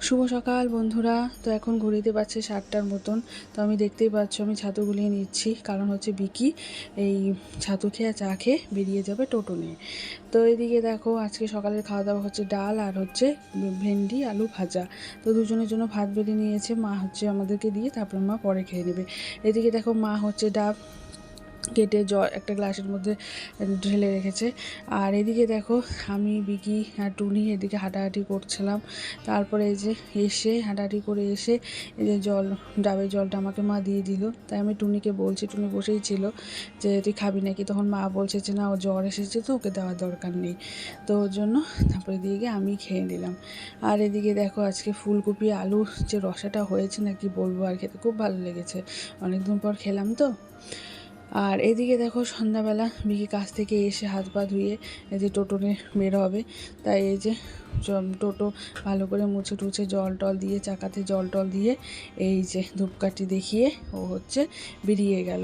শুভ সকাল বন্ধুরা। তো এখন ঘড়িতে বাজছে 7টার মতন। তো আমি দেখতেই পাচ্ছ আমি ছাতু গুলিয়ে নিচ্ছি, কারণ হচ্ছে বিকি এই ছাতু খেয়ে চা খেয়ে বেরিয়ে যাবে টোটো নিয়ে। তো এদিকে দেখো আজকে সকালের খাওয়া দাওয়া হচ্ছে ডাল আর হচ্ছে ভেন্ডি আলু ভাজা। তো দুজনের জন্য ভাত বেড়ে নিয়েছে মা, হচ্ছে আমাদেরকে দিয়ে তারপর মা পরে খেয়ে নেবে। এদিকে দেখো মা হচ্ছে ডাব কেটে জল একটা গ্লাসের মধ্যে ঢেলে রেখেছে। আর এদিকে দেখো আমি বিকি আর টুনি এদিকে হাঁটাহাঁটি করছিলাম। তারপরে এই যে এসে হাঁটাহাঁটি করে এসে এই যে ডাবের জলটা আমাকে মা দিয়ে দিল। তাই আমি টুনিকে বলছি, টুনি বসেই ছিল যে তুই খাবি নাকি, তখন মা বলছে যে না ও জ্বর এসেছে তো ওকে দেওয়ার দরকার নেই। তো ওর জন্য তারপরে দিয়ে গিয়ে আমি খেয়ে নিলাম। আর এদিকে দেখো আজকে ফুলকপি আলু যে রসাটা হয়েছে না কি বলবো, আর খেতে খুব ভালো লেগেছে, অনেকদিন পর খেলাম তো। আর এদিকে দেখো সন্ধ্যাবেলা বিকি কাছ থেকে এসে হাত পা ধুয়ে এই যে টোটো নিয়ে বের হবে। তাই এই যে টোটো ভালো করে মুছে টুছে জল টল দিয়ে চাকাতে জল টল দিয়ে এই যে ধূপকাঠি দেখিয়ে ও হচ্ছে বেরিয়ে গেল।